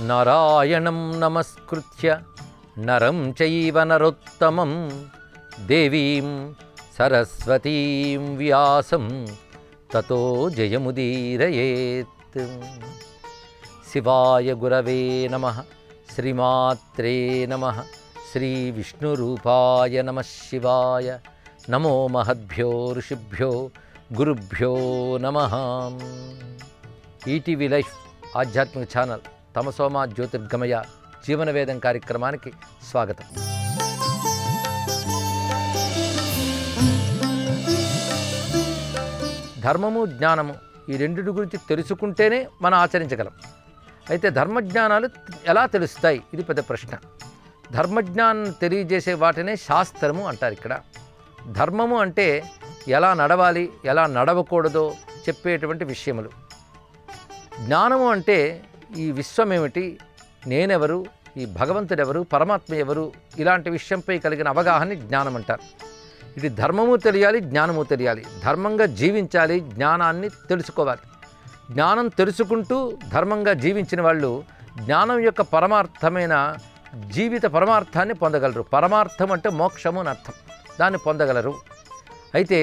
నారాయణం నమస్కృత్య నరం చైవ నరోత్తమం దేవీం సరస్వతీం వ్యాసం తతో జయముదీరయేత్. శివాయ గురవే నమః. శ్రీమాత్రే నమః. శ్రీ విష్ణురూపాయ నమః శివాయ. నమో మహద్భ్యో ఋషిభ్యో గురుభ్యో నమః. ఈటీవీ లైఫ్ ఆధ్యాత్మిక ఛానల్ తమసోమ జ్యోతిర్గమయ జీవనవేదం కార్యక్రమానికి స్వాగతం. ధర్మము జ్ఞానము ఈ రెండిటి గురించి తెలుసుకుంటేనే మనం ఆచరించగలం. అయితే ధర్మజ్ఞానాలు ఎలా తెలుస్తాయి? ఇది పెద్ద ప్రశ్న. ధర్మజ్ఞానం తెలియజేసే వాటినే శాస్త్రము అంటారు. ఇక్కడ ధర్మము అంటే ఎలా నడవాలి, ఎలా నడవకూడదో చెప్పేటువంటి విషయములు. జ్ఞానము అంటే ఈ విశ్వం ఏమిటి, నేనెవరు, ఈ భగవంతుడెవరు, పరమాత్మ ఎవరు, ఇలాంటి విషయంపై కలిగిన అవగాహన జ్ఞానం అంటారు. ఇది ధర్మము తెలియాలి, జ్ఞానము తెలియాలి. ధర్మంగా జీవించాలి, జ్ఞానాన్ని తెలుసుకోవాలి. జ్ఞానం తెలుసుకుంటూ ధర్మంగా జీవించిన వాళ్ళు జ్ఞానం యొక్క పరమార్థమైన జీవిత పరమార్థాన్ని పొందగలరు. పరమార్థం అంటే మోక్షము అని అర్థం. దాన్ని పొందగలరు. అయితే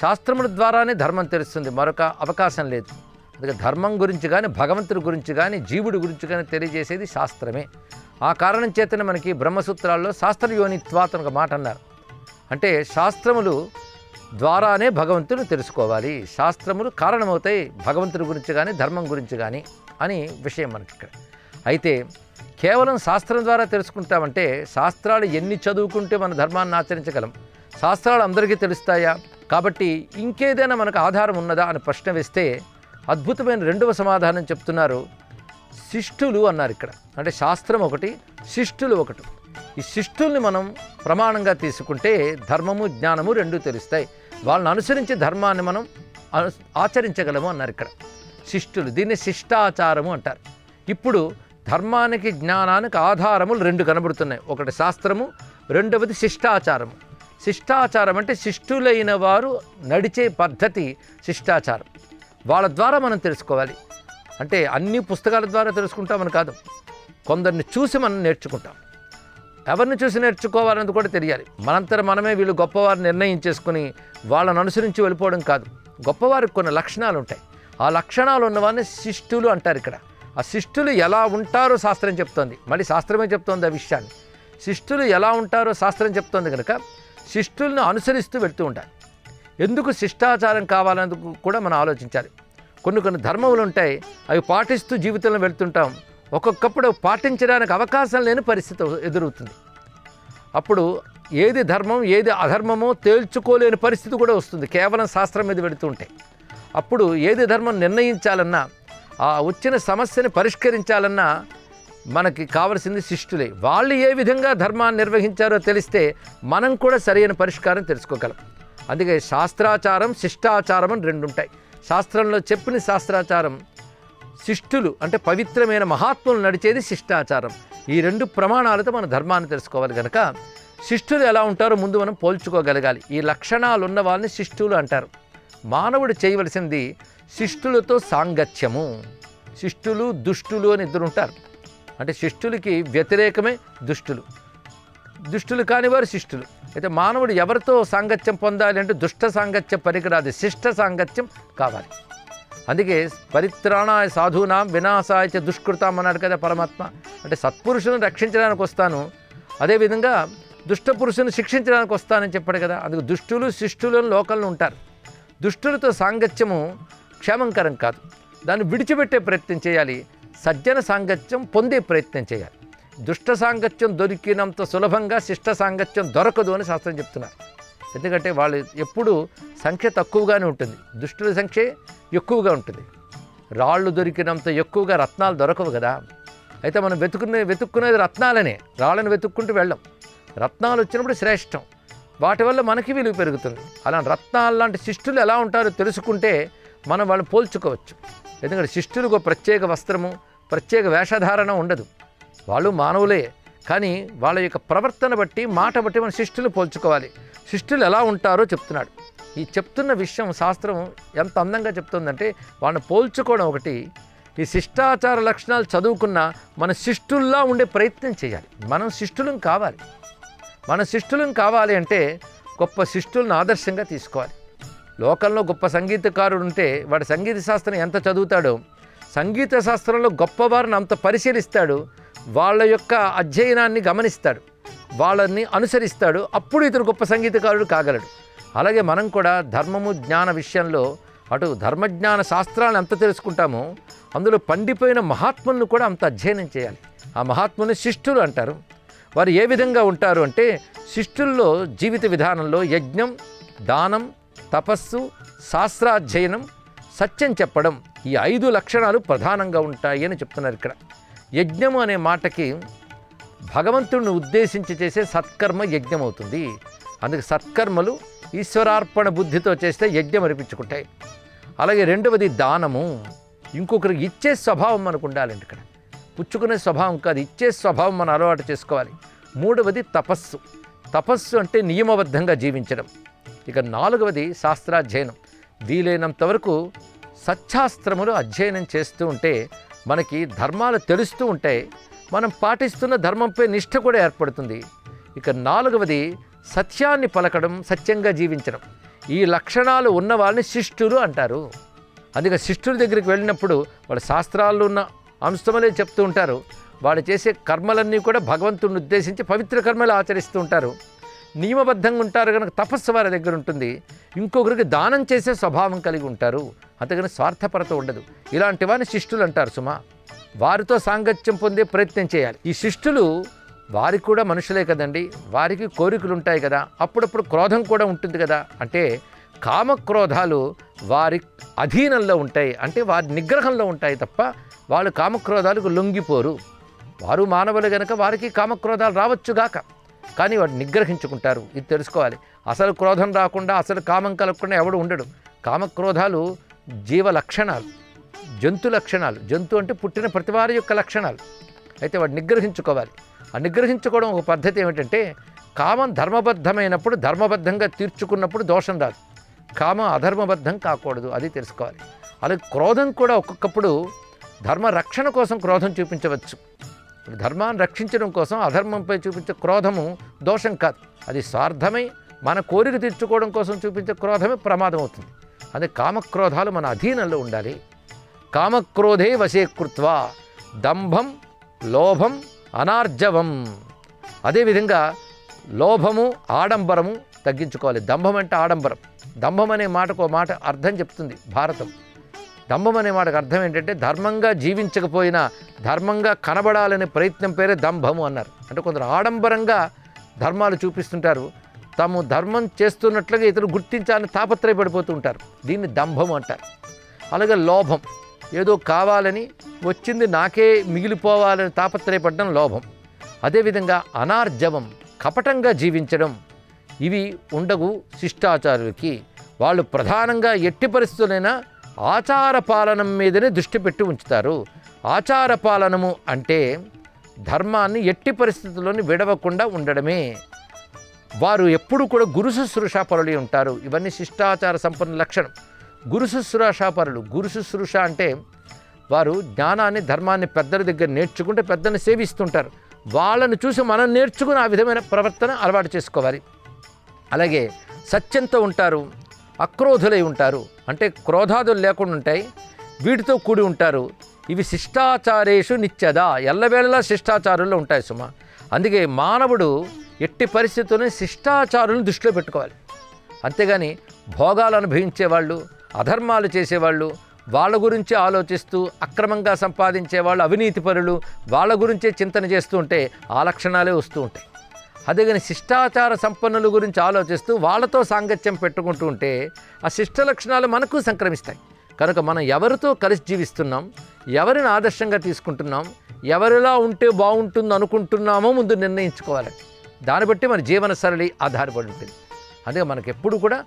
శాస్త్రముల ద్వారానే ధర్మం తెలుస్తుంది, మరొక అవకాశం లేదు. అందుకే ధర్మం గురించి కానీ, భగవంతుడి గురించి కానీ, జీవుడి గురించి కానీ తెలియజేసేది శాస్త్రమే. ఆ కారణం చేతనే మనకి బ్రహ్మసూత్రాల్లో శాస్త్రయోనిత్వాత్ ఒక మాట అన్నారు. అంటే శాస్త్రములు ద్వారానే భగవంతుని తెలుసుకోవాలి. శాస్త్రములు కారణమవుతాయి భగవంతుడి గురించి కానీ, ధర్మం గురించి కానీ అని విషయం మనకి ఇక్కడ. అయితే కేవలం శాస్త్రం ద్వారా తెలుసుకుంటామంటే శాస్త్రాలు ఎన్ని చదువుకుంటే మన ధర్మాన్ని ఆచరించగలం? శాస్త్రాలు అందరికీ తెలుస్తాయా? కాబట్టి ఇంకేదైనా మనకు ఆధారం ఉన్నదా అని ప్రశ్న వేస్తే అద్భుతమైన రెండవ సమాధానం చెప్తున్నారు. శిష్టులు అన్నారు ఇక్కడ. అంటే శాస్త్రం ఒకటి, శిష్టులు ఒకటి. ఈ శిష్టుల్ని మనం ప్రమాణంగా తీసుకుంటే ధర్మము జ్ఞానము రెండూ తెలుస్తాయి. వాళ్ళని అనుసరించి ధర్మాన్ని మనం ఆచరించగలము అన్నారు ఇక్కడ. శిష్టులు, దీన్ని శిష్టాచారము అంటారు. ఇప్పుడు ధర్మానికి జ్ఞానానికి ఆధారములు రెండు కనబడుతున్నాయి. ఒకటి శాస్త్రము, రెండవది శిష్టాచారము. శిష్టాచారం అంటే శిష్టులైన వారు నడిచే పద్ధతి శిష్టాచారం. వాళ్ళ ద్వారా మనం తెలుసుకోవాలి. అంటే అన్ని పుస్తకాల ద్వారా తెలుసుకుంటామని కాదు, కొందరిని చూసి మనం నేర్చుకుంటాం. ఎవరిని చూసి నేర్చుకోవాలని కూడా తెలియాలి. మనంతర మనమే వీళ్ళు గొప్పవారిని నిర్ణయించేసుకుని వాళ్ళని అనుసరించి వెళ్ళిపోవడం కాదు. గొప్పవారికి కొన్ని లక్షణాలు ఉంటాయి. ఆ లక్షణాలు ఉన్నవారిని శిష్టులు అంటారు ఇక్కడ. ఆ శిష్టులు ఎలా ఉంటారో శాస్త్రం చెప్తోంది. మళ్ళీ శాస్త్రమే చెప్తోంది ఆ విషయాన్ని. శిష్టులు ఎలా ఉంటారో శాస్త్రం చెప్తోంది కనుక శిష్టుల్ని అనుసరిస్తూ వెళ్తూ ఉండాలి. ఎందుకు శిష్టాచారం కావాలందుకు కూడా మనం ఆలోచించాలి. కొన్ని ధర్మములు ఉంటాయి, అవి పాటిస్తూ జీవితంలో వెళ్తుంటాం. ఒక్కొక్కప్పుడు పాటించడానికి అవకాశం లేని పరిస్థితి ఎదురవుతుంది. అప్పుడు ఏది ధర్మం ఏది అధర్మమో తేల్చుకోలేని పరిస్థితి కూడా వస్తుంది, కేవలం శాస్త్రం మీద వెళుతూ ఉంటే. అప్పుడు ఏది ధర్మం నిర్ణయించాలన్నా, ఆ వచ్చిన సమస్యని పరిష్కరించాలన్నా మనకి కావలసింది శిష్టులే. వాళ్ళు ఏ విధంగా ధర్మాన్ని నిర్వహించారో తెలిస్తే మనం కూడా సరైన పరిష్కారం తెలుసుకోగలం. అందుకే శాస్త్రాచారం శిష్టాచారం అని రెండు ఉంటాయి. శాస్త్రంలో చెప్పిన శాస్త్రాచారం, శిష్టులు అంటే పవిత్రమైన మహాత్ములు నడిచేది శిష్టాచారం. ఈ రెండు ప్రమాణాలతో మన ధర్మాన్ని తెలుసుకోవాలి కనుక శిష్టులు ఎలా ఉంటారో ముందు మనం పోల్చుకోగలగాలి. ఈ లక్షణాలు ఉన్న వాళ్ళని శిష్టులు అంటారు. మానవుడు చేయవలసింది శిష్టులతో సాంగత్యము. శిష్టులు దుష్టులు అని ఇద్దరు ఉంటారు. అంటే శిష్టులకి వ్యతిరేకమే దుష్టులు, దుష్టులు కానివారు శిష్టులు. అయితే మానవుడు ఎవరితో సాంగత్యం పొందాలి అంటే దుష్ట సాంగత్యం పనికిరాదు, శిష్ట సాంగత్యం కావాలి. అందుకే పరిత్రాణాయ సాధూనాం వినాశాయ చ దుష్కృతాం అన్నాడు కదా పరమాత్మ. అంటే సత్పురుషులను రక్షించడానికి వస్తాను, అదేవిధంగా దుష్ట పురుషులను శిక్షించడానికి వస్తానని చెప్పాడు కదా. అందుకు దుష్టులు శిష్టులు లోకంలో ఉంటారు. దుష్టులతో సాంగత్యము క్షేమంకరం కాదు, దాన్ని విడిచిపెట్టే ప్రయత్నం చేయాలి. సజ్జన సాంగత్యం పొందే ప్రయత్నం చేయాలి. దుష్ట సాంగత్యం దొరికినంత సులభంగా శిష్ట సాంగత్యం దొరకదు అని శాస్త్రం చెప్తున్నారు. ఎందుకంటే వాళ్ళు ఎప్పుడూ సంఖ్య తక్కువగానే ఉంటుంది, దుష్టుల సంఖ్య ఎక్కువగా ఉంటుంది. రాళ్ళు దొరికినంత ఎక్కువగా రత్నాలు దొరకవు కదా. అయితే మనం వెతుక్కునేది రత్నాలనే, రాళ్ళని వెతుక్కుంటూ వెళ్ళం. రత్నాలు వచ్చినప్పుడు శ్రేష్టం, వాటి వల్ల మనకి విలువ పెరుగుతుంది. అలా రత్నాలు లాంటి శిష్టులు ఎలా ఉంటారో తెలుసుకుంటే మనం వాళ్ళని పోల్చుకోవచ్చు. ఎందుకంటే శిష్టులకు ప్రత్యేక వస్త్రము, ప్రత్యేక వేషధారణ ఉండదు. వాళ్ళు మానవులే, కానీ వాళ్ళ యొక్క ప్రవర్తన బట్టి, మాట బట్టి మన శిష్టులు పోల్చుకోవాలి. శిష్టులు ఎలా ఉంటారో చెప్తున్నాడు. ఈ చెప్తున్న విషయం శాస్త్రం ఎంత అందంగా చెప్తుందంటే వాళ్ళని పోల్చుకోవడం ఒకటి, ఈ శిష్టాచార లక్షణాలు చదువుకున్న మన శిష్టుల్లా ఉండే ప్రయత్నం చేయాలి. మనం శిష్టులం కావాలి. మన శిష్టులం కావాలి అంటే గొప్ప శిష్టులను ఆదర్శంగా తీసుకోవాలి. లోకంలో గొప్ప సంగీతకారుడు ఉంటే వాడు సంగీత శాస్త్రం ఎంత చదువుతాడో, సంగీత శాస్త్రంలో గొప్పవారిని అంత పరిశీలిస్తాడు, వాళ్ళ యొక్క అధ్యయనాన్ని గమనిస్తాడు, వాళ్ళని అనుసరిస్తాడు. అప్పుడు ఇతడు గొప్ప సంగీతకారుడు కాగలడు. అలాగే మనం కూడా ధర్మము జ్ఞాన విషయంలో అటు ధర్మజ్ఞాన శాస్త్రాలను ఎంత తెలుసుకుంటామో అందులో పండిపోయిన మహాత్ములను కూడా అంత అధ్యయనం చేయాలి. ఆ మహాత్ముని శిష్టులు అంటారు. వారు ఏ విధంగా ఉంటారు అంటే శిష్టుల్లో జీవిత విధానంలో యజ్ఞం, దానం, తపస్సు, శాస్త్రాధ్యయనం, సత్యం చెప్పడం, ఈ 5 లక్షణాలు ప్రధానంగా ఉంటాయి అని చెప్తున్నారు ఇక్కడ. యజ్ఞము అనే మాటకి భగవంతుడిని ఉద్దేశించి చేసే సత్కర్మ యజ్ఞం అవుతుంది. అందుకే సత్కర్మలు ఈశ్వరార్పణ బుద్ధితో చేస్తే యజ్ఞం అనిపించుకుంటాయి. అలాగే రెండవది దానము, ఇంకొకరికి ఇచ్చే స్వభావం మనకు ఉండాలండి. ఇక్కడ పుచ్చుకునే స్వభావం కాదు, ఇచ్చే స్వభావం మనం అలవాటు చేసుకోవాలి. మూడవది తపస్సు, తపస్సు అంటే నియమబద్ధంగా జీవించడం. ఇక 4వది శాస్త్రాధ్యయనం, వీలైనంత వరకు సత్శాస్త్రములు అధ్యయనం చేస్తూ ఉంటే మనకి ధర్మాలు తెలుస్తూ ఉంటాయి, మనం పాటిస్తున్న ధర్మంపై నిష్ఠ కూడా ఏర్పడుతుంది. ఇక 4వది సత్యాన్ని పలకడం, సత్యంగా జీవించడం. ఈ లక్షణాలు ఉన్న వాళ్ళని శిష్టులు అంటారు. అందుకే శిష్టుల దగ్గరికి వెళ్ళినప్పుడు వాళ్ళ శాస్త్రాల్లో ఉన్న అంశములే చెప్తూ ఉంటారు. వాళ్ళు చేసే కర్మలన్నీ కూడా భగవంతుడిని ఉద్దేశించి పవిత్ర కర్మలు ఆచరిస్తూ ఉంటారు. నియమబద్ధంగా ఉంటారు కనుక తపస్సు వారి దగ్గర ఉంటుంది. ఇంకొకరికి దానం చేసే స్వభావం కలిగి ఉంటారు, అంతేగాని స్వార్థపరత ఉండదు. ఇలాంటి వారిని శిష్టులు అంటారు సుమా. వారితో సాంగత్యం పొందే ప్రయత్నం చేయాలి. ఈ శిష్టులు వారికి కూడా మనుషులే కదండి, వారికి కోరికలు ఉంటాయి కదా, అప్పుడప్పుడు క్రోధం కూడా ఉంటుంది కదా. అంటే కామక్రోధాలు వారి అధీనంలో ఉంటాయి, అంటే వారి నిగ్రహంలో ఉంటాయి తప్ప వాళ్ళు కామక్రోధాలకు లొంగిపోరు. వారు మానవులు కనుక వారికి కామక్రోధాలు రావచ్చుగాక, కానీ వాడు నిగ్రహించుకుంటారు. ఇది తెలుసుకోవాలి. అసలు క్రోధం రాకుండా, అసలు కామం కలగకుండా ఎవడు ఉండడు. కామక్రోధాలు జీవ లక్షణాలు, జంతు లక్షణాలు. జంతు అంటే పుట్టిన ప్రతివారి యొక్క లక్షణాలు. అయితే వాడు నిగ్రహించుకోవాలి. ఆ నిగ్రహించుకోవడం ఒక పద్ధతి ఏమిటంటే, కామం ధర్మబద్ధమైనప్పుడు, ధర్మబద్ధంగా తీర్చుకున్నప్పుడు దోషం రాదు. కామం అధర్మబద్ధం కాకూడదు, అది తెలుసుకోవాలి. అలాగే క్రోధం కూడా ఒక్కొక్కప్పుడు ధర్మ రక్షణ కోసం క్రోధం చూపించవచ్చు. ధర్మాన్ని రక్షించడం కోసం అధర్మంపై చూపించే క్రోధము దోషం కాదు, అది స్వార్థమై మన కోరిక తీర్చుకోవడం కోసం చూపించే క్రోధమే ప్రమాదం అవుతుంది. అదే కామక్రోధాలు మన అధీనంలో ఉండాలి. కామక్రోధే వశీకృత్వా దంభం, లోభం, అనార్జవం. అదేవిధంగా లోభము, ఆడంబరము తగ్గించుకోవాలి. దంభం అంటే ఆడంబరం. దంభం అనే మాటకు మాట అర్థం చెప్తుంది భారతం. దంభం అనే మాటకు అర్థం ఏంటంటే ధర్మంగా జీవించకపోయినా ధర్మంగా కనబడాలనే ప్రయత్నం పేరే దంభము అన్నారు. అంటే కొందరు ఆడంబరంగా ధర్మాలు చూపిస్తుంటారు, తాము ధర్మం చేస్తున్నట్లుగా ఇతరులు గుర్తించాలని తాపత్రయపడిపోతూ ఉంటారు. దీన్ని దంభము అంటారు. అలాగే లోభం, ఏదో కావాలని వచ్చింది నాకే మిగిలిపోవాలని తాపత్రయపడడం లోభం. అదేవిధంగా అనార్జవం, కపటంగా జీవించడం. ఇవి ఉండవు శిష్టాచారులకి. వాళ్ళు ప్రధానంగా ఎట్టి పరిస్థితులైనా ఆచార పాలనం మీదనే దృష్టి పెట్టి ఉంచుతారు. ఆచార పాలనము అంటే ధర్మాన్ని ఎట్టి పరిస్థితుల్లోని విడవకుండా ఉండడమే. వారు ఎప్పుడు కూడా గురు శుశ్రూషాపరులు ఉంటారు. ఇవన్నీ శిష్టాచార సంపన్న లక్షణం. గురు శుశ్రూషాపరులు, గురు శుశ్రూష అంటే వారు జ్ఞానాన్ని, ధర్మాన్ని పెద్దల దగ్గర నేర్చుకుంటే పెద్దల్ని సేవిస్తుంటారు. వాళ్ళని చూసి మనం నేర్చుకుని ఆ విధమైన ప్రవర్తన అలవాటు చేసుకోవాలి. అలాగే సత్యంతో ఉంటారు, అక్రోధులై ఉంటారు, అంటే క్రోధాదులు లేకుండా ఉంటాయి, వీటితో కూడి ఉంటారు. ఇవి శిష్టాచారేషు నిత్యదా, ఎల్లవేళలా శిష్టాచారుల్లో ఉంటాయి సుమా. అందుకే మానవుడు ఎట్టి పరిస్థితుల్లో శిష్టాచారులను దృష్టిలో పెట్టుకోవాలి. అంతేగాని భోగాలు అనుభవించేవాళ్ళు, అధర్మాలు చేసేవాళ్ళు, వాళ్ళ గురించి ఆలోచిస్తూ అక్రమంగా సంపాదించేవాళ్ళు, అవినీతిపరులు, వాళ్ళ గురించే చింతన చేస్తూ ఉంటే ఆ లక్షణాలే వస్తూ ఉంటాయి. అదే కానీ శిష్టాచార సంపన్నుల గురించి ఆలోచిస్తూ వాళ్ళతో సాంగత్యం పెట్టుకుంటూ ఉంటే ఆ శిష్ట లక్షణాలు మనకు సంక్రమిస్తాయి. కనుక మనం ఎవరితో కలిసి జీవిస్తున్నాం, ఎవరిని ఆదర్శంగా తీసుకుంటున్నాం, ఎవరిలా ఉంటే బాగుంటుంది అనుకుంటున్నామో ముందు నిర్ణయించుకోవాలి. దాన్ని బట్టి మన జీవన సరళి ఆధారపడి ఉంటుంది. అందుకే మనకు ఎప్పుడు కూడా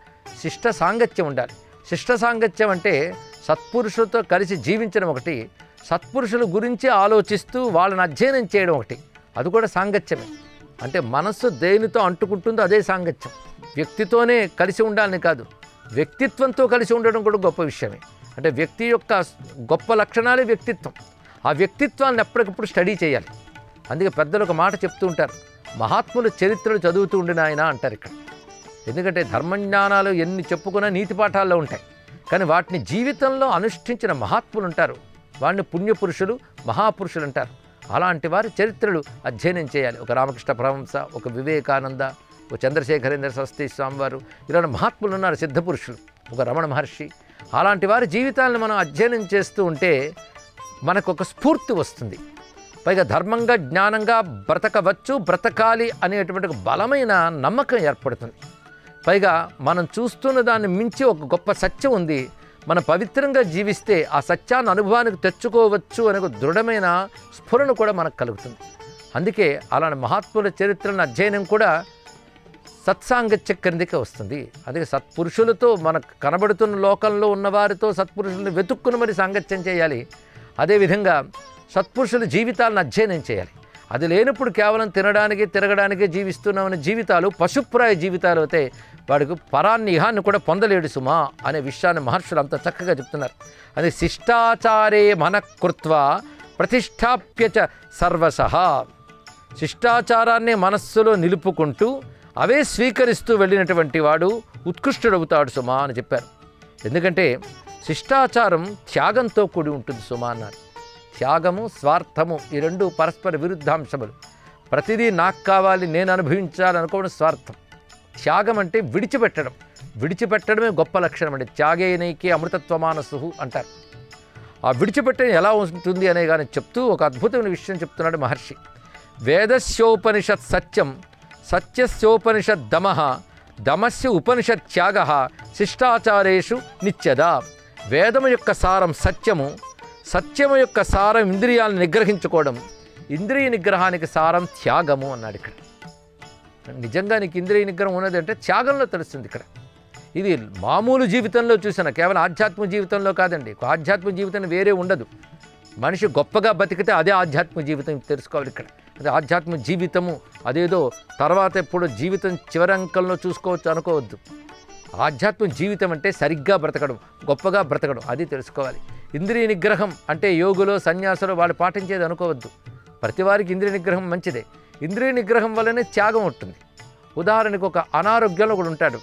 శిష్ట సాంగత్యం ఉండాలి. శిష్ట సాంగత్యం అంటే సత్పురుషులతో కలిసి జీవించడం ఒకటి, సత్పురుషుల గురించి ఆలోచిస్తూ వాళ్ళని అధ్యయనం చేయడం ఒకటి, అది కూడా సాంగత్యమే. అంటే మనస్సు దేనితో అంటుకుంటుందో అదే సాంగత్యం. వ్యక్తితోనే కలిసి ఉండాలని కాదు, వ్యక్తిత్వంతో కలిసి ఉండడం కూడా గొప్ప విషయమే. అంటే వ్యక్తి యొక్క గొప్ప లక్షణాలే వ్యక్తిత్వం. ఆ వ్యక్తిత్వాన్ని ఎప్పటికప్పుడు స్టడీ చేయాలి. అందుకే పెద్దలు ఒక మాట చెప్తూ ఉంటారు, మహాత్ముల చరిత్రలు చదువుతూ ఉండిన ఆయన అంటారు ఇక్కడ. ఎందుకంటే ధర్మజ్ఞానాలు ఎన్ని చెప్పుకున్నా నీతి పాఠాల్లో ఉంటాయి, కానీ వాటిని జీవితంలో అనుష్ఠించిన మహాత్ములు ఉంటారు, వాడిని పుణ్యపురుషులు, మహాపురుషులు అంటారు. అలాంటి వారి చరిత్రలు అధ్యయనం చేయాలి. ఒక రామకృష్ణ పరమహంస, ఒక వివేకానంద, ఒక చంద్రశేఖరేంద్ర సరస్వతి స్వామివారు, ఇలాంటి మహాత్ములు ఉన్నారు, సిద్ధపురుషులు, ఒక రమణ మహర్షి. అలాంటి వారి జీవితాలను మనం అధ్యయనం చేస్తూ ఉంటే మనకు ఒక స్ఫూర్తి వస్తుంది. పైగా ధర్మంగా జ్ఞానంగా బ్రతకవచ్చు, బ్రతకాలి అనేటువంటి ఒక బలమైన నమ్మకం ఏర్పడుతుంది. పైగా మనం చూస్తున్న దాన్ని మించి ఒక గొప్ప సత్యం ఉంది, మనం పవిత్రంగా జీవిస్తే ఆ సత్యాన్ని అనుభవానికి తెచ్చుకోవచ్చు అనే ఒక దృఢమైన స్ఫురణ కూడా మనకు కలుగుతుంది. అందుకే అలాంటి మహాత్ముల చరిత్రను అధ్యయనం కూడా సత్సాంగత్య కిందకే వస్తుంది. అందుకే సత్పురుషులతో మనకు కనబడుతున్న లోకంలో ఉన్నవారితో సత్పురుషులను వెతుక్కుని మరి సాంగత్యం చేయాలి. అదేవిధంగా సత్పురుషుల జీవితాలను అధ్యయనం చేయాలి. అది లేనప్పుడు కేవలం తినడానికి తిరగడానికే జీవిస్తున్నామనే జీవితాలు పశుప్రాయ జీవితాలు అయితే వాడికి పరాన్ని ఇహాన్ని కూడా పొందలేడు సుమా అనే విషయాన్ని మహర్షులు అంత చక్కగా చెప్తున్నారు. అది శిష్టాచారే మనఃకృత్వ ప్రతిష్టాప్యచ సర్వశః. శిష్టాచారాన్ని మనస్సులో నిలుపుకుంటూ అవే స్వీకరిస్తూ వెళ్ళినటువంటి వాడు ఉత్కృష్టుడవుతాడు సుమా అని చెప్పారు. ఎందుకంటే శిష్టాచారం త్యాగంతో కూడి ఉంటుంది సుమా అన్నారు. త్యాగము, స్వార్థము ఈ రెండు పరస్పర విరుద్ధాంశములు. ప్రతిదీ నాకు కావాలి, నేను అనుభవించాలనుకోవడం స్వార్థం. త్యాగం అంటే విడిచిపెట్టడం. విడిచిపెట్టడమే గొప్ప లక్షణం. అంటే త్యాగేనైకే అమృతత్వమానసు అంటారు. ఆ విడిచిపెట్టడం ఎలా ఉంటుంది అనే కానీ చెప్తూ ఒక అద్భుతమైన విషయం చెప్తున్నాడు మహర్షి. వేదస్యోపనిషత్ సత్యం, సత్యస్యోపనిషత్ దమః, దమస్య ఉపనిషత్ త్యాగః, శిష్టాచారేషు నిత్యదా. వేదము యొక్క సారం సత్యము, సత్యము యొక్క సారం ఇంద్రియాలను నిగ్రహించుకోవడం, ఇంద్రియ నిగ్రహానికి సారం త్యాగము అన్నాడు ఇక్కడ. నిజంగా నీకు ఇంద్రియ నిగ్రహం ఉన్నది అంటే త్యాగంలో తెలుస్తుంది ఇక్కడ. ఇది మామూలు జీవితంలో చూసిన, కేవలం ఆధ్యాత్మిక జీవితంలో కాదండి. ఆధ్యాత్మిక జీవితం వేరే ఉండదు. మనిషి గొప్పగా బతికితే అదే ఆధ్యాత్మిక జీవితం తెలుసుకోవాలి ఇక్కడ. అదే ఆధ్యాత్మిక జీవితము, అదేదో తర్వాత ఎప్పుడు జీవితం చివరంకంలో చూసుకోవచ్చు అనుకోవద్దు. ఆధ్యాత్మిక జీవితం అంటే సరిగ్గా బ్రతకడం, గొప్పగా బ్రతకడం, అది తెలుసుకోవాలి. ఇంద్రియ నిగ్రహం అంటే యోగులో సన్యాసులు వాళ్ళు పాటించేది అనుకోవద్దు. ప్రతివారికి ఇంద్రియ నిగ్రహం మంచిదే. ఇంద్రియ నిగ్రహం వల్లనే త్యాగం ఉంటుంది. ఉదాహరణకు ఒక అనారోగ్యంలో కూడా ఉంటాడు,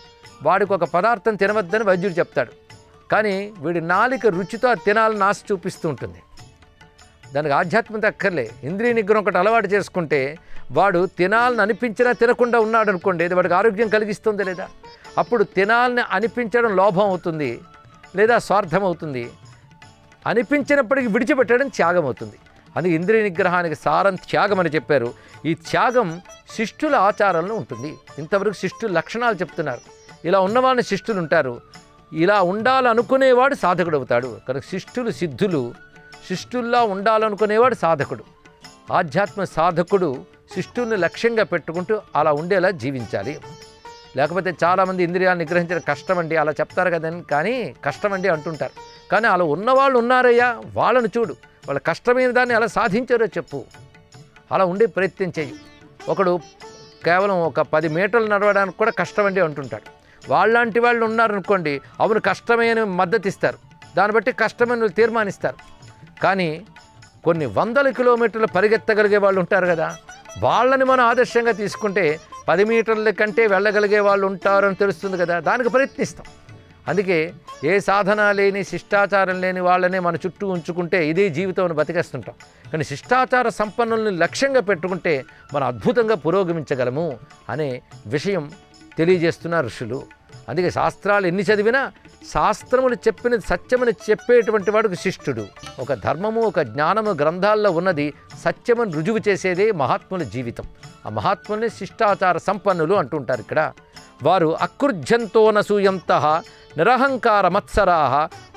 వాడికి ఒక పదార్థం తినవద్దని వైద్యుడు చెప్తాడు, కానీ వీడి నాలిక రుచితో తినాలని ఆశ చూపిస్తూ ఉంటుంది. దానికి ఆధ్యాత్మికత అక్కర్లే. ఇంద్రియ నిగ్రహం ఒకటి అలవాటు చేసుకుంటే వాడు తినాలని అనిపించినా తినకుండా ఉన్నాడు అనుకోండి, ఇది వాడికి ఆరోగ్యం కలిగిస్తుందా లేదా? అప్పుడు తినాలని అనిపించడం లోభం అవుతుంది లేదా స్వార్థం అవుతుంది. అనిపించినప్పటికీ విడిచిపెట్టడం త్యాగం అవుతుంది. అందుకే ఇంద్రియ నిగ్రహానికి సారం త్యాగం అని చెప్పారు. ఈ త్యాగం శిష్టుల ఆచారంలో ఉంటుంది. ఇంతవరకు శిష్టుల లక్షణాలు చెప్తున్నారు. ఇలా ఉన్నవాళ్ళని శిష్టులు ఉంటారు. ఇలా ఉండాలనుకునేవాడు సాధకుడు అవుతాడు. కనుక శిష్టులు సిద్ధులు, శిష్టుల్లా ఉండాలనుకునేవాడు సాధకుడు. ఆధ్యాత్మ సాధకుడు శిష్టుల్ని లక్ష్యంగా పెట్టుకుంటూ అలా ఉండేలా జీవించాలి. లేకపోతే చాలామంది ఇంద్రియాలను నిగ్రహించడం కష్టమండి అలా చెప్తారు కదండి, కానీ కష్టమండి అంటుంటారు. కానీ అలా ఉన్నవాళ్ళు ఉన్నారయ్యా, వాళ్ళని చూడు, వాళ్ళ కష్టమైన దాన్ని ఎలా సాధించారో చెప్పు. అలా ఉండే ప్రయత్నం చేయి. ఒకడు కేవలం ఒక 10 మీటర్లు నడవడానికి కూడా కష్టమండి అంటుంటాడు. వాళ్ళంటి వాళ్ళు ఉన్నారనుకోండి, అవును కష్టమైన మద్దతు ఇస్తారు, దాన్ని బట్టి కష్టమైన తీర్మానిస్తారు. కానీ కొన్ని 100 కిలోమీటర్లు పరిగెత్తగలిగే వాళ్ళు ఉంటారు కదా, వాళ్ళని మనం ఆదర్శంగా తీసుకుంటే 10 మీటర్ల కంటే వెళ్ళగలిగే వాళ్ళు ఉంటారని తెలుస్తుంది కదా, దానికి ప్రయత్నిస్తాం. అందుకే ఏ సాధన లేని శిష్టాచారం లేని వాళ్ళనే మన చుట్టూ ఉంచుకుంటే ఇదే జీవితం బతికేస్తుంటాం. కానీ శిష్టాచార సంపన్నుల్ని లక్ష్యంగా పెట్టుకుంటే మనం అద్భుతంగా పురోగమించగలము అనే విషయం తెలియజేస్తున్నారు ఋషులు. అందుకే శాస్త్రాలు ఎన్ని చదివినా శాస్త్రములు చెప్పినది సత్యమని చెప్పేటువంటి వాడికి శిష్టుడు. ఒక ధర్మము, ఒక జ్ఞానము గ్రంథాల్లో ఉన్నది సత్యమని రుజువు చేసేదే మహాత్ముల జీవితం. ఆ మహాత్ముల్ని శిష్టాచార సంపన్నులు అంటుంటారు ఇక్కడ. వారు అకృజ్యంతో నసూయంతః నిరహంకార మత్సరాః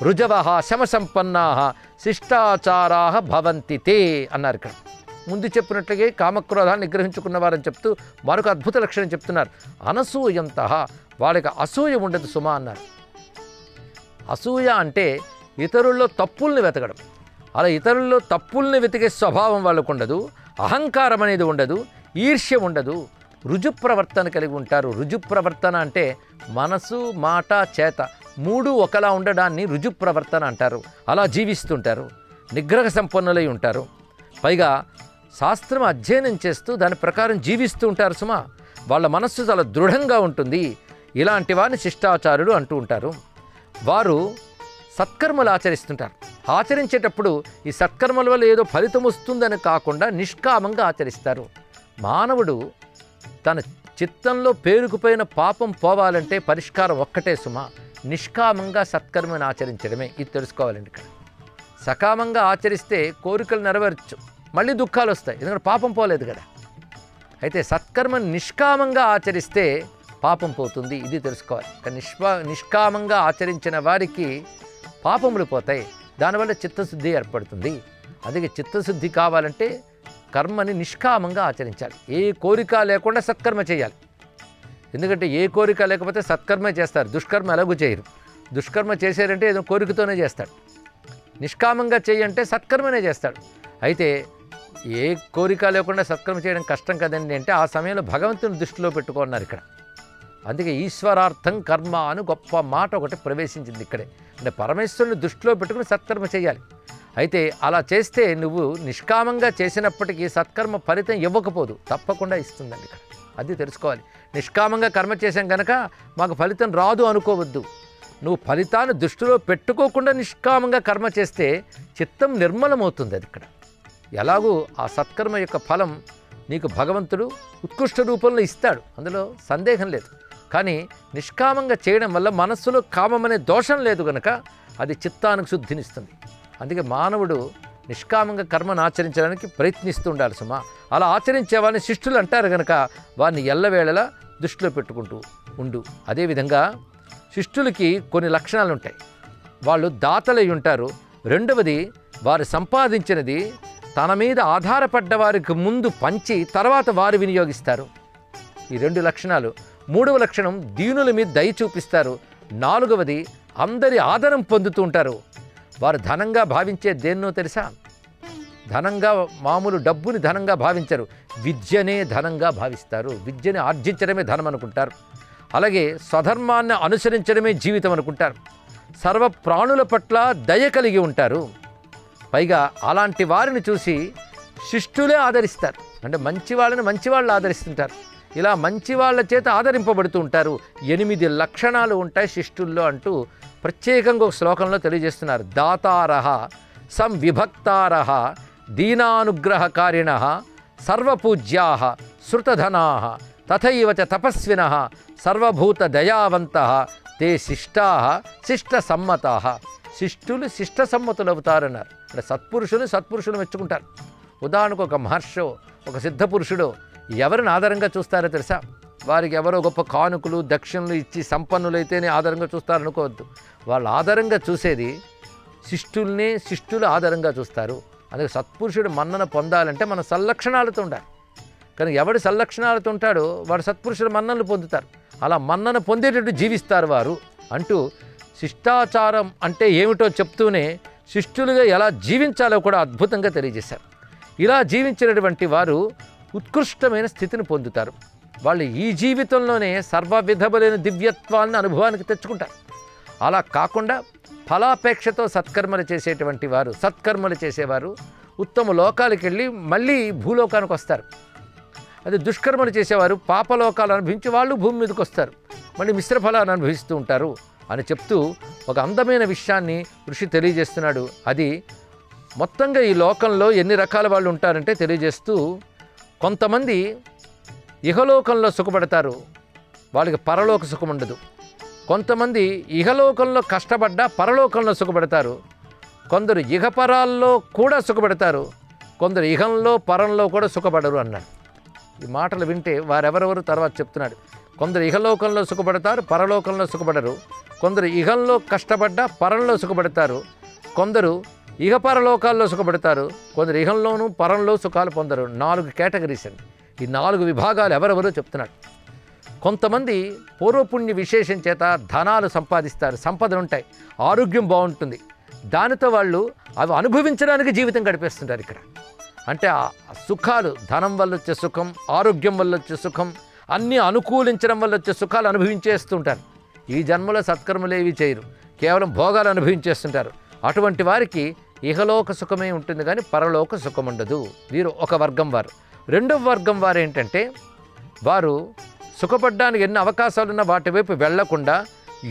రుజవః శమసంపన్నాః శిష్టాచారాః భవంతి తే అన్నారు ఇక్కడ. ముందు చెప్పినట్లుగా కామక్రోధాన్ని నిగ్రహించుకున్న వారని చెప్తూ మరొక అద్భుత లక్షణం చెప్తున్నారు. అనసూయంతః, వాళ్ళకి అసూయ ఉండదు సుమా అన్నారు. అసూయ అంటే ఇతరుల్లో తప్పుల్ని వెతకడం. అలా ఇతరుల్లో తప్పుల్ని వెతికే స్వభావం వాళ్ళకు ఉండదు. అహంకారం అనేది ఉండదు, ఈర్ష్య ఉండదు, రుజు ప్రవర్తన కలిగి ఉంటారు. రుజు ప్రవర్తన అంటే మనసు, మాట, చేత మూడు ఒకలా ఉండడాన్ని రుజు ప్రవర్తన అంటారు. అలా జీవిస్తుంటారు, నిగ్రహ సంపన్నులై ఉంటారు. పైగా శాస్త్రం అధ్యయనం చేస్తూ దాని ప్రకారం జీవిస్తూ ఉంటారు సుమా. వాళ్ళ మనస్సు చాలా దృఢంగా ఉంటుంది. ఇలాంటి వారిని శిష్టాచారులు అంటూ ఉంటారు. వారు సత్కర్మలు ఆచరిస్తుంటారు. ఆచరించేటప్పుడు ఈ సత్కర్మల వల్ల ఏదో ఫలితం వస్తుందని కాకుండా నిష్కామంగా ఆచరిస్తారు. మానవుడు తన చిత్తంలో పేరుకుపోయిన పాపం పోవాలంటే పరిష్కారం ఒక్కటే సుమా, నిష్కామంగా సత్కర్మను ఆచరించడమే. ఇది తెలుసుకోవాలండి. ఇక్కడ సకామంగా ఆచరిస్తే కోరికలు నెరవేర్చు, మళ్ళీ దుఃఖాలు వస్తాయి, ఎందుకంటే పాపం పోలేదు కదా. అయితే సత్కర్మను నిష్కామంగా ఆచరిస్తే పాపం పోతుంది, ఇది తెలుసుకోవాలి. నిష్కామంగా ఆచరించిన వారికి పాపములు పోతాయి, దానివల్ల చిత్తశుద్ధి ఏర్పడుతుంది. అందుకే చిత్తశుద్ధి కావాలంటే కర్మని నిష్కామంగా ఆచరించాలి. ఏ కోరిక లేకుండా సత్కర్మ చేయాలి. ఎందుకంటే ఏ కోరిక లేకపోతే సత్కర్మ చేస్తారు, దుష్కర్మ ఎలాగూ చేయరు. దుష్కర్మ చేశారంటే ఏదో కోరికతోనే చేస్తాడు. నిష్కామంగా చేయంటే సత్కర్మనే చేస్తాడు. అయితే ఏ కోరిక లేకుండా సత్కర్మ చేయడం కష్టం కదండి అంటే ఆ సమయంలో భగవంతుని దృష్టిలో పెట్టుకున్నారు ఇక్కడ. అందుకే ఈశ్వరార్థం కర్మ అని గొప్ప మాట ఒకటి ప్రవేశించింది ఇక్కడే. అంటే పరమేశ్వరుని దృష్టిలో పెట్టుకుని సత్కర్మ చేయాలి. అయితే అలా చేస్తే నువ్వు నిష్కామంగా చేసినప్పటికీ సత్కర్మ ఫలితం ఇవ్వకపోదు, తప్పకుండా ఇస్తుందండి ఇక్కడ. అది తెలుసుకోవాలి. నిష్కామంగా కర్మ చేసాం కనుక మాకు ఫలితం రాదు అనుకోవద్దు. నువ్వు ఫలితాన్ని దృష్టిలో పెట్టుకోకుండా నిష్కామంగా కర్మ చేస్తే చిత్తం నిర్మలమవుతుంది. అది ఇక్కడ ఎలాగూ ఆ సత్కర్మ యొక్క ఫలం నీకు భగవంతుడు ఉత్కృష్ట రూపంలో ఇస్తాడు, అందులో సందేహం లేదు. కానీ నిష్కామంగా చేయడం వల్ల మనస్సులో కామం అనే దోషం లేదు కనుక అది చిత్తానికి శుద్ధినిస్తుంది. అందుకే మానవుడు నిష్కామంగా కర్మను ఆచరించడానికి ప్రయత్నిస్తూ ఉండాలి సుమా. అలా ఆచరించే వాళ్ళని శిష్టులు అంటారు కనుక వారిని ఎల్లవేళలా దృష్టిలో పెట్టుకుంటూ ఉండు. అదేవిధంగా శిష్టులకి కొన్ని లక్షణాలు ఉంటాయి. వాళ్ళు దాతలై ఉంటారు. రెండవది, వారు సంపాదించినది తన మీద ఆధారపడ్డ వారికి ముందు పంచి తర్వాత వారు వినియోగిస్తారు. ఈ రెండు లక్షణాలు. మూడవ లక్షణం, దీనుల మీద దయ చూపిస్తారు. నాలుగవది, అందరి ఆదరం పొందుతూ ఉంటారు. వారు ధనంగా భావించే దేన్నో తెలుసా? ధనంగా మామూలు డబ్బుని ధనంగా భావించరు, విద్యనే ధనంగా భావిస్తారు. విద్యని ఆర్జించడమే ధనం అనుకుంటారు. అలాగే స్వధర్మాన్ని అనుసరించడమే జీవితం అనుకుంటారు. సర్వ ప్రాణుల పట్ల దయ కలిగి ఉంటారు. పైగా అలాంటి వారిని చూసి శిష్టులే ఆదరిస్తారు. అంటే మంచివాళ్ళని మంచివాళ్ళు ఆదరిస్తుంటారు. ఇలా మంచి వాళ్ళ చేత ఆదరింపబడుతూ ఉంటారు. 8 లక్షణాలు ఉంటాయి శిష్టుల్లో అంటూ ప్రత్యేకంగా ఒక శ్లోకంలో తెలియజేస్తున్నారు. దాతారః సంవిభక్తారః దీనానుగ్రహకారిణః సర్వపూజ్యాః శృతధనాః తథైవ చ తపస్వినః సర్వభూత దయావంతః తే శిష్టాః శిష్ట సమ్మతాః. శిష్టులు శిష్ట సమ్మతులు అవుతారన్నారు. అంటే సత్పురుషులు మెచ్చుకుంటారు. ఉదాహరణకు ఒక మహర్షో ఒక సిద్ధపురుషుడో ఎవరిని ఆధారంగా చూస్తారో తెలుసా? వారికి ఎవరో గొప్ప కానుకలు దక్షిణలు ఇచ్చి సంపన్నులైతేనే ఆధారంగా చూస్తారనుకోవద్దు. వాళ్ళు ఆధారంగా చూసేది శిష్టుల్నే, శిష్టులు ఆధారంగా చూస్తారు. అందుకే సత్పురుషుడు మన్నన పొందాలంటే మన సల్లక్షణాలతో ఉండాలి. కానీ ఎవడు సల్లక్షణాలతో ఉంటాడో వాడు సత్పురుషుల మన్ననలు పొందుతారు. అలా మన్నన పొందేటట్టు జీవిస్తారు వారు అంటూ శిష్టాచారం అంటే ఏమిటో చెప్తూనే శిష్టులుగా ఎలా జీవించాలో కూడా అద్భుతంగా తెలియజేశారు. ఇలా జీవించినటువంటి వారు ఉత్కృష్టమైన స్థితిని పొందుతారు. వాళ్ళు ఈ జీవితంలోనే సర్వ విధములైన దివ్యత్వాన్ని అనుభవానికి తెచ్చుకుంటారు. అలా కాకుండా ఫలాపేక్షతో సత్కర్మలు చేసేటువంటి వారు, సత్కర్మలు చేసేవారు ఉత్తమ లోకాలకు వెళ్ళి మళ్ళీ భూలోకానికి వస్తారు. అదే దుష్కర్మలు చేసేవారు పాపలోకాలు అనుభవించి వాళ్ళు భూమి మీదకి వస్తారు, మళ్ళీ మిశ్ర ఫలాన్ని అనుభవిస్తూ ఉంటారు అని చెప్తూ ఒక అందమైన విషయాన్ని ఋషి తెలియజేస్తున్నాడు. అది మొత్తంగా ఈ లోకంలో ఎన్ని రకాల వాళ్ళు ఉంటారంటే తెలియజేస్తూ, కొంతమంది ఇహలోకంలో సుఖపడతారు, వాళ్ళకి పరలోక సుఖం ఉండదు. కొంతమంది ఇహలోకంలో కష్టపడ్డా పరలోకంలో సుఖపడతారు. కొందరు ఇహపరాల్లో కూడా సుఖపడతారు, కొందరు ఇహంలో పరంలో కూడా సుఖపడరు అన్నాడు. ఈ మాటలు వింటే వారెవరెవరు తర్వాత చెప్తున్నాడు. కొందరు ఇహలోకంలో సుఖపడతారు, పరలోకంలో సుఖపడరు. కొందరు ఇహంలో కష్టపడ్డా పరంలో సుఖపడతారు. కొందరు ఇహపరలోకాల్లో సుఖపడతారు, కొందరు ఇహంలోనూ పరంలో సుఖాలు పొందరు. 4 కేటగిరీస్ అండి. ఈ 4 విభాగాలు ఎవరెవరో చెప్తున్నాడు. కొంతమంది పూర్వపుణ్య విశేషం చేత ధనాలు సంపాదిస్తారు, సంపదలు ఉంటాయి, ఆరోగ్యం బాగుంటుంది, దానితో వాళ్ళు అవి అనుభవించడానికి జీవితం గడిపేస్తుంటారు. ఇక్కడ అంటే ఆ సుఖాలు, ధనం వల్ల వచ్చే సుఖం, ఆరోగ్యం వల్ల వచ్చే సుఖం, అన్నీ అనుకూలించడం వల్ల వచ్చే సుఖాలు అనుభవించేస్తుంటారు. ఈ జన్మలో సత్కర్మలేవి చేయరు, కేవలం భోగాలు అనుభవించేస్తుంటారు. అటువంటి వారికి ఇహలోక సుఖమే ఉంటుంది కానీ పరలోక సుఖం ఉండదు. వీరు ఒక వర్గం వారు. రెండవ వర్గం వారు ఏంటంటే వారు సుఖపడ్డానికి ఎన్ని అవకాశాలున్నా వాటి వైపు వెళ్లకుండా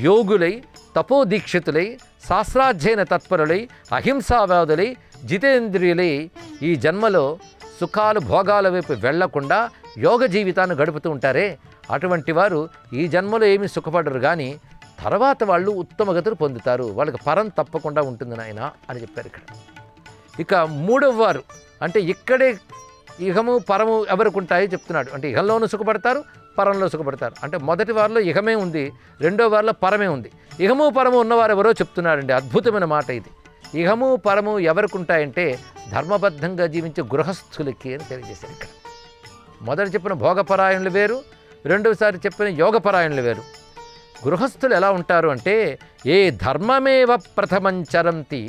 యోగులై, తపోదీక్షితులై, శాస్త్రాధ్యయన తత్పరులై, అహింసావాదులై, జితేంద్రియులై ఈ జన్మలో సుఖాలు భోగాల వైపు వెళ్లకుండా యోగ జీవితాన్ని గడుపుతూ ఉంటారే, అటువంటి వారు ఈ జన్మలో ఏమీ సుఖపడరు కానీ తర్వాత వాళ్ళు ఉత్తమ గతులు పొందుతారు. వాళ్ళకి పరం తప్పకుండా ఉంటుంది నాయన అని చెప్పారు ఇక్కడ. ఇక మూడవ వారు అంటే ఇక్కడే ఇహము పరము ఎవరికి ఉంటాయో చెప్తున్నాడు. అంటే ఇహంలోనూ సుఖపడతారు, పరంలో సుఖపడతారు. అంటే మొదటి వారిలో ఇహమే ఉంది, రెండో వారిలో పరమే ఉంది. ఇహము పరము ఉన్నవారు ఎవరో చెప్తున్నారండి. అద్భుతమైన మాట ఇది. ఇహము పరము ఎవరికి ఉంటాయంటే ధర్మబద్ధంగా జీవించే గృహస్థులకి అని తెలియజేశారు ఇక్కడ. మొదటి చెప్పిన భోగపరాయణులు వేరు, రెండవసారి చెప్పిన యోగపరాయణులు వేరు. గృహస్థులు ఎలా ఉంటారు అంటే ఏ ధర్మమేవ ప్రథమంచరంతి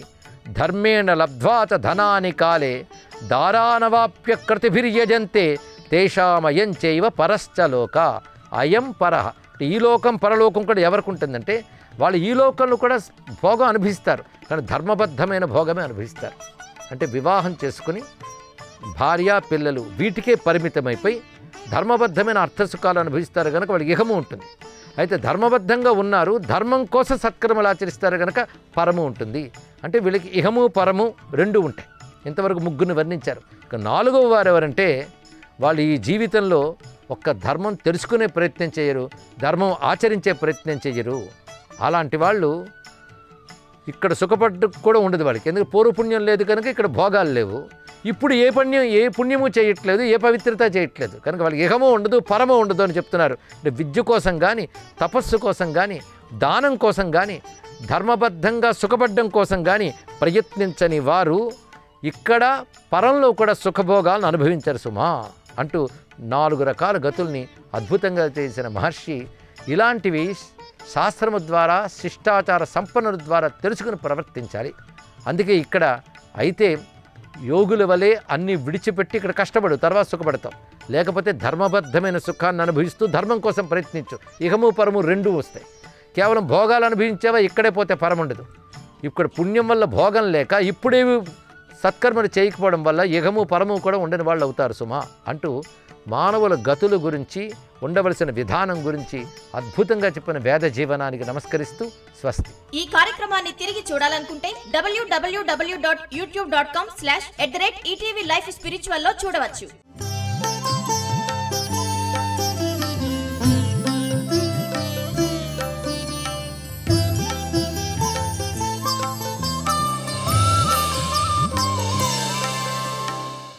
ధర్మేణ లబ్ధ్వాచ ధనాని కాలే దారానవాప్య కృతిభిర్యజంతే తేషామయం చైవ పరశ్చలోక అయం పరహ. ఈ లోకం పరలోకం కూడా ఎవరికి ఉంటుందంటే వాళ్ళు ఈ లోకంలో కూడా భోగం అనుభవిస్తారు కానీ ధర్మబద్ధమైన భోగమే అనుభవిస్తారు. అంటే వివాహం చేసుకుని భార్య పిల్లలు వీటికే పరిమితమైపోయి ధర్మబద్ధమైన అర్థసుఖాలు అనుభవిస్తారు కనుక వాళ్ళకి ఇహము ఉంటుంది. అయితే ధర్మబద్ధంగా ఉన్నారు, ధర్మం కోసం సత్కర్మలు ఆచరిస్తారు కనుక పరము ఉంటుంది. అంటే వీళ్ళకి ఇహము పరము రెండు ఉంటాయి. ఇంతవరకు ముగ్గురిని వర్ణించారు. ఇక నాలుగవ వారు ఎవరంటే వాళ్ళు ఈ జీవితంలో ఒక్క ధర్మం తెలుసుకునే ప్రయత్నం చేయరు, ధర్మం ఆచరించే ప్రయత్నం చేయరు. అలాంటి వాళ్ళు ఇక్కడ సుఖపడ్డ కూడా ఉండదు వాళ్ళకి. ఎందుకంటే పూర్వపుణ్యం లేదు కనుక ఇక్కడ భోగాలు లేవు. ఇప్పుడు ఏ పుణ్యము చేయట్లేదు, ఏ పవిత్రత చేయట్లేదు కనుక వాళ్ళకి ఇహము ఉండదు, పరము ఉండదు అని చెప్తున్నారు. అంటే విద్య కోసం కానీ, తపస్సు కోసం కానీ, దానం కోసం కానీ, ధర్మబద్ధంగా సుఖపడ్డం కోసం కానీ ప్రయత్నించని వారు ఇక్కడ పరంలో కూడా సుఖభోగాలను అనుభవించరు సుమా అంటూ 4 రకాల గతుల్ని అద్భుతంగా చేసిన మహర్షి ఇలాంటివి శాస్త్రము ద్వారా శిష్టాచార సంపన్నుల ద్వారా తెలుసుకుని ప్రవర్తించాలి. అందుకే ఇక్కడ అయితే యోగుల వలె అన్నీ విడిచిపెట్టి ఇక్కడ కష్టపడు, తర్వాత సుఖపడతాం. లేకపోతే ధర్మబద్ధమైన సుఖాన్ని అనుభవిస్తూ ధర్మం కోసం ప్రయత్నించు, ఇహము పరము రెండూ వస్తాయి. కేవలం భోగాలు అనుభవించావా ఇక్కడే పోతే పరం ఉండదు. ఇక్కడ పుణ్యం వల్ల భోగం లేక ఇప్పుడేవి సత్కర్మలు చేయకపోవడం వల్ల ఇహము పరము కూడా ఉండని వాళ్ళు అవుతారు సుమా అంటూ మానవుల గతుల గురించి, ఉండవలసిన విధానం గురించి అద్భుతంగా చెప్పిన వేద జీవనానికి నమస్కరిస్తూ స్వస్తి. ఈ కార్యక్రమాన్ని తిరిగి చూడాలనుకుంటే www.youtube.com/ETV Life Spiritual లో చూడవచ్చు.